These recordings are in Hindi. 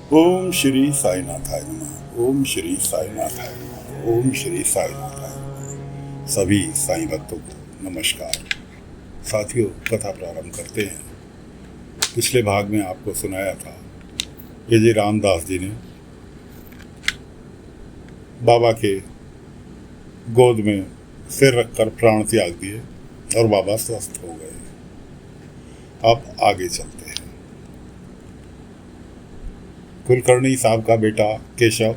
ओम श्री साईनाथाय नमः। ओम श्री साईनाथाय नमः। ओम श्री साईनाथाय नमः। सभी साईं भक्तों को नमस्कार। साथियों, कथा प्रारंभ करते हैं। पिछले भाग में आपको सुनाया था कि जी रामदास जी ने बाबा के गोद में सिर रखकर प्राण त्याग दिए और बाबा स्वस्थ हो गए। अब आगे चलते हैं। कुलकर्णी साहब का बेटा केशव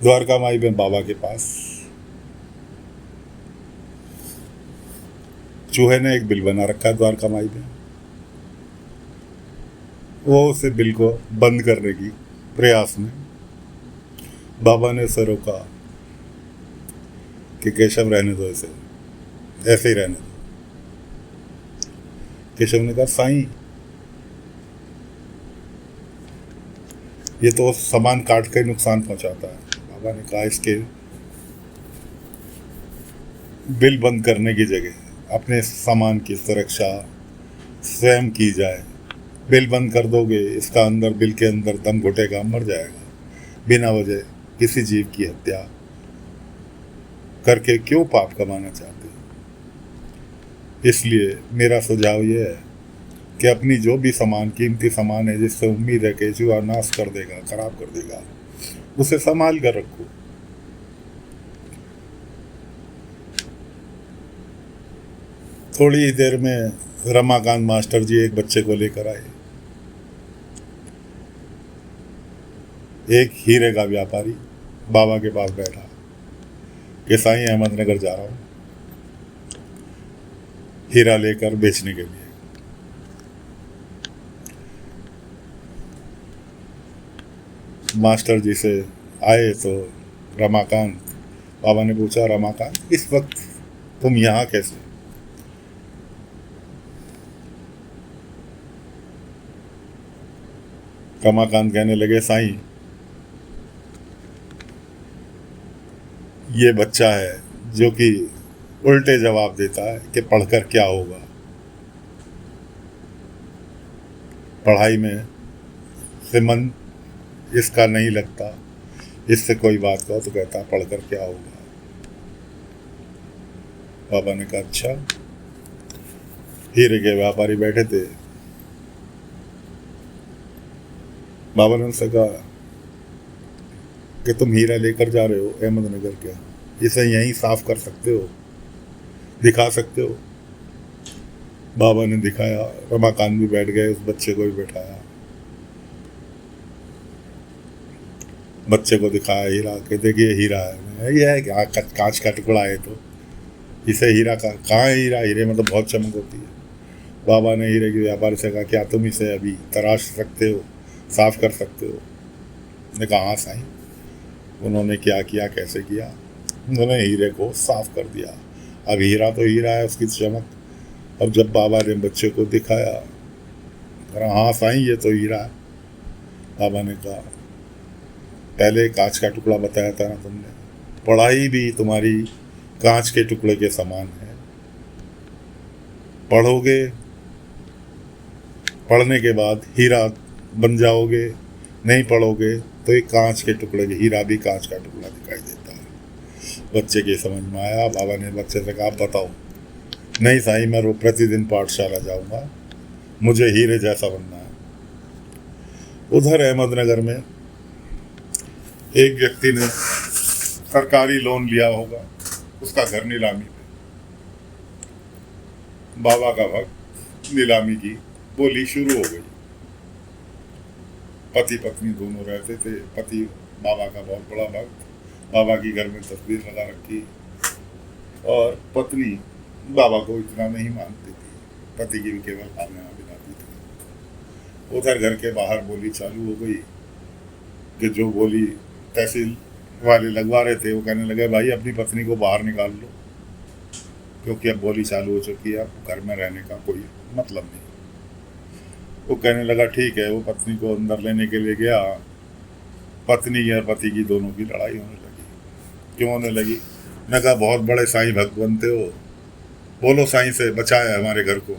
द्वारका माई में बाबा के पास चूहे ने एक बिल बना रखा है द्वारका माई में। वो उसे बिल को बंद करने की प्रयास में बाबा ने उसे रोका कि केशव रहने दो, इसे ऐसे ही रहने दो। केशव ने कहा, साईं ये तो सामान काट के नुकसान पहुंचाता है। बाबा ने कहा, इसके बिल बंद करने की जगह अपने सामान की सुरक्षा स्वयं की जाए। बिल बंद कर दोगे, इसका अंदर बिल के अंदर दम घुटेगा, मर जाएगा। बिना वजह किसी जीव की हत्या करके क्यों पाप कमाना चाहते हो? इसलिए मेरा सुझाव यह है कि अपनी जो भी सामान, कीमती सामान है जिससे उम्मीद है कि जुआ नाश कर देगा, खराब कर देगा, उसे संभाल कर रखो। थोड़ी ही देर में रमाकांत मास्टर जी एक बच्चे को लेकर आए। एक हीरे का व्यापारी बाबा के पास बैठा कि साईं अहमदनगर जा रहा हूं हीरा लेकर बेचने के लिए। मास्टर जी से आए तो रमाकांत, बाबा ने पूछा, रमाकांत इस वक्त तुम यहाँ कैसे? रमाकांत कहने लगे, साईं ये बच्चा है जो कि उल्टे जवाब देता है कि पढ़कर क्या होगा। पढ़ाई में से मन इसका नहीं लगता। इससे कोई बात कहो तो कहता पढ़कर क्या होगा। बाबा ने कहा, अच्छा। हीरे के व्यापारी बैठे थे। बाबा ने उनसे कहा कि तुम हीरा लेकर जा रहे हो अहमदनगर, क्या इसे यहीं साफ कर सकते हो, दिखा सकते हो? बाबा ने दिखाया। रमाकांत भी बैठ गए, उस बच्चे को भी बैठाया। बच्चे को दिखाया हीरा के, देखिए हीरा है। ये है क्या, कांच का टुकड़ा है, तो इसे हीरा का कहाँ है? हीरा, हीरे में तो बहुत चमक होती है। बाबा ने हीरे के व्यापारी से कहा, क्या तुम इसे अभी तराश सकते हो, साफ कर सकते हो? ने कहा, हाँ साईं। उन्होंने क्या किया, कैसे किया? उन्होंने हीरे को साफ कर दिया। अब हीरा तो हीरा है, उसकी चमक। अब जब बाबा ने बच्चे को दिखाया, हाँ साईं ये तो हीरा है। बाबा ने कहा, पहले कांच का टुकड़ा बताया था ना तुमने, पढ़ाई भी तुम्हारी कांच के टुकड़े के समान है। पढ़ोगे, पढ़ने के बाद हीरा बन जाओगे। नहीं पढ़ोगे तो एक कांच के टुकड़े के, हीरा भी कांच का टुकड़ा दिखाई देता है। बच्चे के समझ में आया। बाबा ने बच्चे से कहा, बताओ। नहीं साईं, मैं रोज प्रतिदिन पाठशाला जाऊंगा, मुझे हीरे जैसा बनना है। उधर अहमदनगर में एक व्यक्ति ने सरकारी लोन लिया होगा, उसका घर नीलामी पे। बाबा का भक्त नीलामी की बोली शुरू हो गई। पति पत्नी दोनों रहते थे। पति बाबा का बहुत बड़ा भक्त, बाबा की घर में तस्वीर लगा रखी, और पत्नी बाबा को इतना नहीं मानती थी। पति की भी केवल खाना बनाती थी। उधर घर के बाहर बोली चालू हो गई कि जो बोली तहसील वाले लगवा रहे थे, वो कहने लगे, भाई अपनी पत्नी को बाहर निकाल लो, क्योंकि अब बोली चालू हो चुकी है, अब घर में रहने का कोई मतलब नहीं। वो कहने लगा, ठीक है। वो पत्नी को अंदर लेने के लिए गया। पत्नी और पति की दोनों की लड़ाई होने लगी। क्यों होने लगी? मैं कहा, बहुत बड़े साईं भक्त बनते हो, बोलो साईं से बचाया हमारे घर को।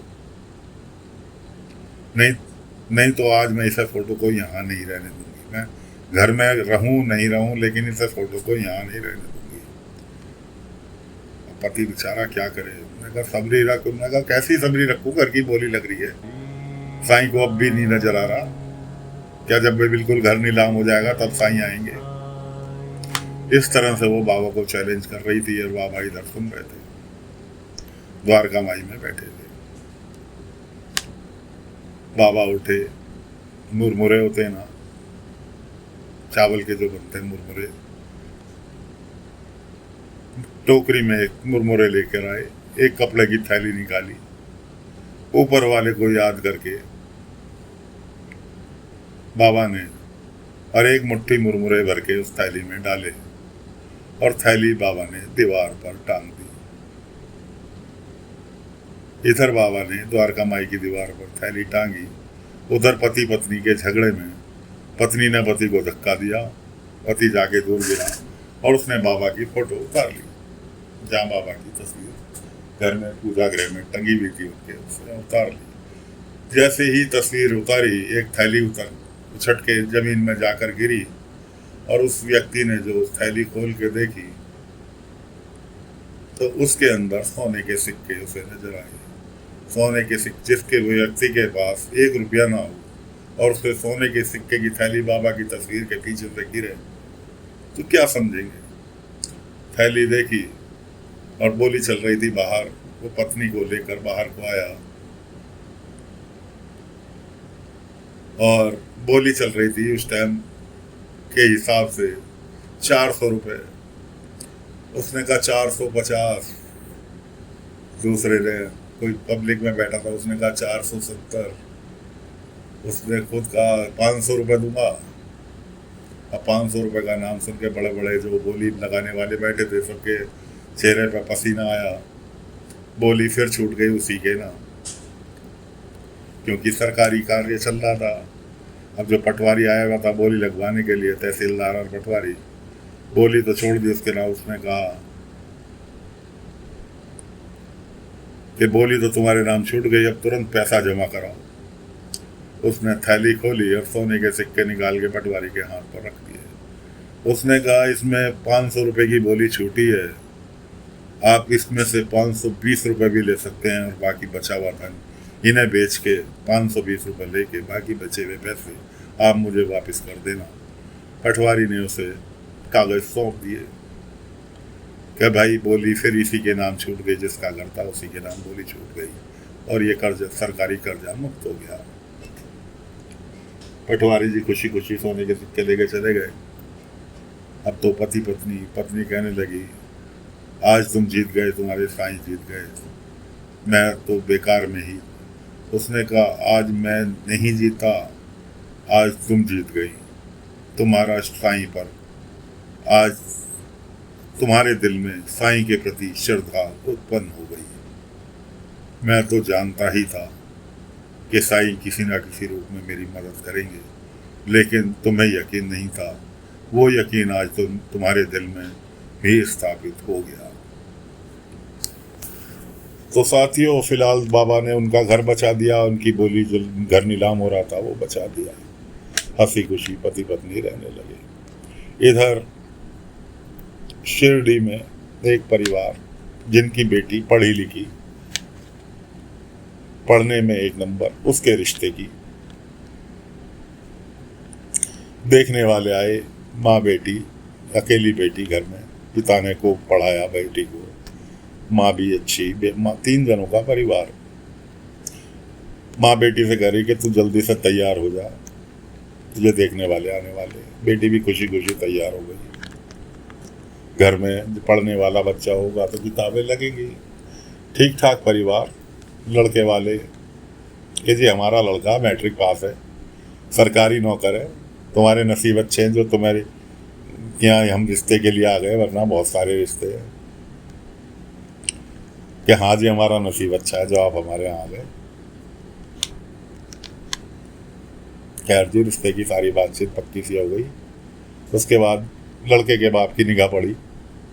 नहीं नहीं तो आज मैं इस फोटो को यहाँ नहीं रहने दूंगी। मैं घर में रहूं नहीं रहूं, लेकिन इस फोटो को यहाँ नहीं रहने दूंगी। पति बेचारा क्या करे। मैं कहा सबरी रख। मैं कहा कैसी सबरी रखूं, घर की बोली लग रही है। साईं को अब भी नहीं नजर आ रहा। क्या जब वे बिल्कुल घर नीलाम हो जाएगा तब साईं आएंगे? इस तरह से वो बाबा को चैलेंज कर रही थी और बाबा इधर सुन रहे थे, द्वारका माई में बैठे थे। बाबा उठे, मुरमुरे होते ना, चावल के जो बनते हैं मुरमुरे, टोकरी में एक मुरमुरे लेकर आए, एक कपड़े की थैली निकाली, ऊपर वाले को याद करके बाबा ने और एक मुट्ठी मुरमुरे भर के उस थैली में डाले और थैली बाबा ने दीवार पर टांग दी। इधर बाबा ने द्वारका माई की दीवार पर थैली टांगी, उधर पति पत्नी के झगड़े में पत्नी ने पति को धक्का दिया, पति जाके दूर गिरा और उसने बाबा की फोटो उतार ली। जहाँ बाबा की तस्वीर घर में पूजा गृह में टंगी हुई थी उनके, उसने उतार ली। जैसे ही तस्वीर उतारी, एक थैली उछट के जमीन में जाकर गिरी और उस व्यक्ति ने जो उस थैली खोल के देखी तो उसके अंदर सोने के सिक्के उसे नजर आए। सोने के सिक्के, जिसके वो व्यक्ति के पास 1 रुपया ना हो और उसके सोने के सिक्के की थैली बाबा की तस्वीर के पीछे से गिरे तो क्या समझेंगे? थैली देखी और बोली चल रही थी बाहर। वो पत्नी को लेकर बाहर को आया और बोली चल रही थी उस टाइम के हिसाब से 400 रुपये। उसने कहा 450। दूसरे ने, कोई पब्लिक में बैठा था, उसने कहा 470। उसने खुद कहा 500 रुपये दूंगा। अब 500 रुपये का नाम सुन के बड़े बड़े जो बोली लगाने वाले बैठे थे, सबके चेहरे पर पसीना आया। बोली फिर छूट गई उसी के ना, क्योंकि सरकारी कार्य चल रहा था। अब जो पटवारी आया हुआ था बोली लगवाने के लिए, तहसीलदार और पटवारी, बोली तो छोड़ दी उसके नाम। उसने कहा कि बोली तो तुम्हारे नाम छूट गई, अब तुरंत पैसा जमा कराओ। उसने थैली खोली और सोने के सिक्के निकाल के पटवारी के हाथ पर रख दिए। उसने कहा इसमें 500 रुपये की बोली छूटी है, आप इसमें से 520 रुपये भी ले सकते हैं और बाकी बचा हुआ धन इन्हें बेच के 520 रुपये लेके बाकी बचे हुए पैसे आप मुझे वापस कर देना। पटवारी ने उसे कागज सौंप दिए कि भाई बोली फिर इसी के नाम छूट गई, जिसका घर था उसी के नाम बोली छूट गई और ये कर्ज, सरकारी कर्जा मुक्त हो गया। पटवारी जी खुशी खुशी सोने के सिक्के लेके चले गए। अब तो पत्नी कहने लगी आज तुम जीत गए, तुम्हारे साईं जीत गए, मैं तो बेकार में ही। उसने कहा आज मैं नहीं जीता, आज तुम जीत गई। तुम्हारा साईं पर, आज तुम्हारे दिल में साईं के प्रति श्रद्धा उत्पन्न हो गई। मैं तो जानता ही था कि साईं किसी न किसी रूप में मेरी मदद करेंगे, लेकिन तुम्हें यकीन नहीं था। वो यकीन आज तुम्हारे दिल में भी स्थापित हो गया। तो साथियों, फिलहाल बाबा ने उनका घर बचा दिया, उनकी बोली जो घर नीलाम हो रहा था वो बचा दिया। हंसी खुशी पति पत्नी रहने लगे। इधर शिरडी में एक परिवार जिनकी बेटी पढ़ी लिखी, पढ़ने में 1 नंबर, उसके रिश्ते की देखने वाले आए। माँ बेटी, अकेली बेटी घर में, पिता ने को पढ़ाया बेटी को, माँ भी अच्छी, 3 जनों का परिवार। माँ बेटी से कह रही कि तू जल्दी से तैयार हो जा, तुझे देखने वाले आने वाले। बेटी भी खुशी खुशी तैयार हो गई। घर में पढ़ने वाला बच्चा होगा तो किताबें लगेंगी। ठीक ठाक परिवार, लड़के वाले कि जी हमारा लड़का मैट्रिक पास है, सरकारी नौकर है, तुम्हारे नसीब अच्छे हैं जो तुम्हारे यहाँ हम रिश्ते के लिए आ गए, वरना बहुत सारे रिश्ते हैं। कि हाँ जी हमारा नसीब अच्छा है जो आप हमारे यहाँ आ गए। खैर जी, रिश्ते की सारी बातचीत पक्की सी हो गई। उसके बाद लड़के के बाप की निगाह पड़ी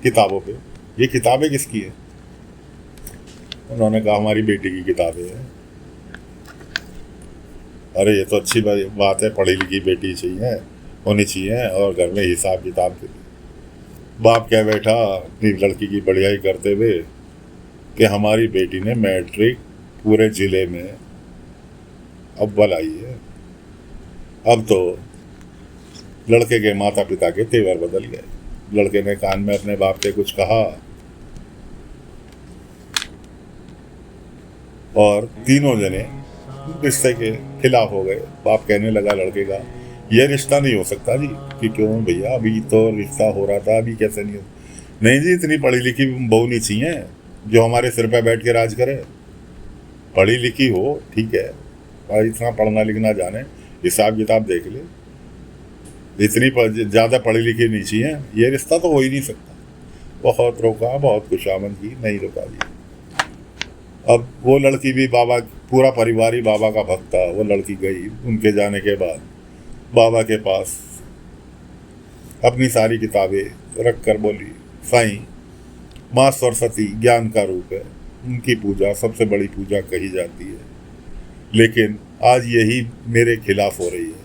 किताबों पे। ये किताबें किसकी है? उन्होंने कहा हमारी बेटी की किताबें हैं। अरे ये तो अच्छी बात है, पढ़ी लिखी बेटी चाहिए, होनी चाहिए, और घर में हिसाब किताब के बाप क्या बैठा अपनी लड़की की बढ़ियाई करते हुए कि हमारी बेटी ने मैट्रिक पूरे जिले में अव्वल आई है। अब तो लड़के के माता पिता के तेवर बदल गए। लड़के ने कान में अपने बाप के कुछ कहा और तीनों जने रिश्ते के खिलाफ हो गए। बाप कहने लगा लड़के का, यह रिश्ता नहीं हो सकता जी। कि क्यों भैया, अभी तो रिश्ता हो रहा था, अभी कैसे नहीं हो? नहीं जी, इतनी पढ़ी लिखी बहू नहीं चाहिए जो हमारे सिर पे बैठ के राज करे। पढ़ी लिखी हो ठीक है, और इतना पढ़ना लिखना जाने, हिसाब किताब देख ले, इतनी ज़्यादा पढ़ी लिखी नहीं चाहिए, ये रिश्ता तो हो ही नहीं सकता। बहुत रोका, बहुत खुशामद की, नहीं रुका जी। अब वो लड़की भी बाबा, पूरा परिवार ही बाबा का भक्त था। वो लड़की गई, उनके जाने के बाद बाबा के पास अपनी सारी किताबें रख कर बोली, साईं, माँ सरस्वती ज्ञान का रूप है, उनकी पूजा सबसे बड़ी पूजा कही जाती है, लेकिन आज यही मेरे खिलाफ हो रही है,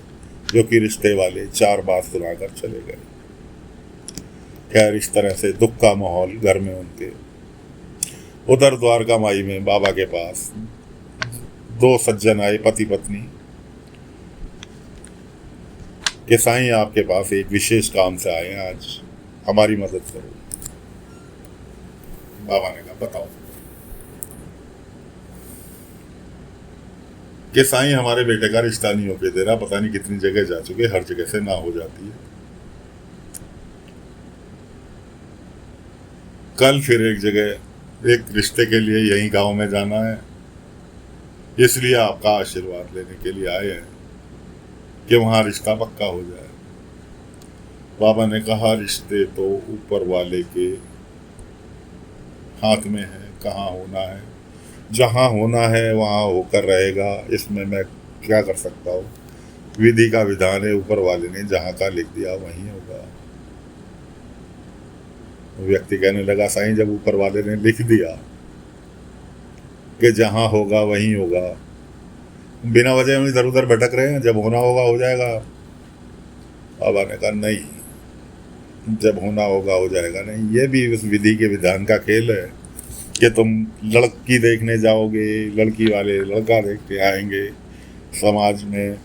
जो कि रिश्ते वाले 4 बात सुनाकर चले गए। खैर, इस तरह से दुख का माहौल घर में उनके। उधर द्वारका माई में बाबा के पास 2 सज्जन आए, पति पत्नी, कि साईं आपके पास एक विशेष काम से आए हैं, आज हमारी मदद करो। बाबा ने कहा बताओ। कि साईं, हमारे बेटे का रिश्ता नहीं होके दे रहा, पता नहीं कितनी जगह जा चुके, हर जगह से ना हो जाती है। कल फिर एक जगह एक रिश्ते के लिए यही गांव में जाना है, इसलिए आपका आशीर्वाद लेने के लिए आए हैं कि वहां रिश्ता पक्का हो जाए। बाबा ने कहा, रिश्ते तो ऊपर वाले के हाथ में है, कहाँ होना है, जहाँ होना है वहाँ होकर रहेगा, इसमें मैं क्या कर सकता हूँ? विधि का विधान है, ऊपर वाले ने जहाँ का लिख दिया वहीं होगा। व्यक्ति कहने लगा, साईं, जब ऊपर वाले ने लिख दिया कि जहाँ होगा वहीं होगा, बिना वजह में इधर उधर भटक रहे हैं, जब होना होगा हो जाएगा। बाबा ने कहा नहीं, जब होना होगा हो जाएगा नहीं, ये भी उस विधि के विधान का खेल है कि तुम लड़की देखने जाओगे, लड़की वाले लड़का देख के आएंगे, समाज में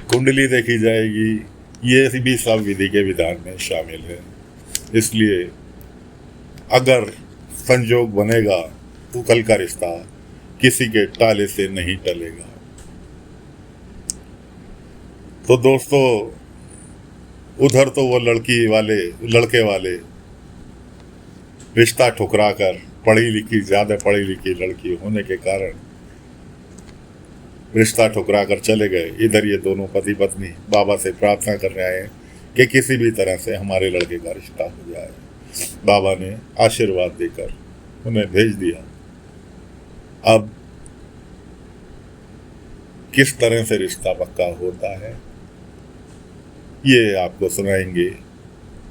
कुंडली देखी जाएगी, ये भी सब विधि के विधान में शामिल है। इसलिए अगर संजोग बनेगा तो कल का रिश्ता किसी के टाले से नहीं टलेगा। तो दोस्तों, उधर तो वो लड़के वाले रिश्ता ठुकरा कर, ज़्यादा पढ़ी लिखी लड़की होने के कारण रिश्ता ठुकरा कर चले गए। इधर ये दोनों पति पत्नी बाबा से प्रार्थना कर रहे हैं कि किसी भी तरह से हमारे लड़के का रिश्ता हो जाए। बाबा ने आशीर्वाद देकर उन्हें भेज दिया। अब किस तरह से रिश्ता पक्का होता है ये आपको सुनाएंगे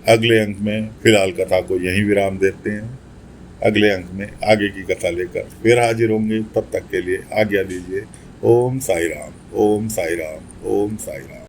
अगले अंक में। फिलहाल कथा को यहीं विराम देते हैं। अगले अंक में आगे की कथा लेकर फिर हाजिर होंगे। तब तक के लिए आज्ञा दीजिए। ओम साई राम, ओम साई राम, ओम साई राम।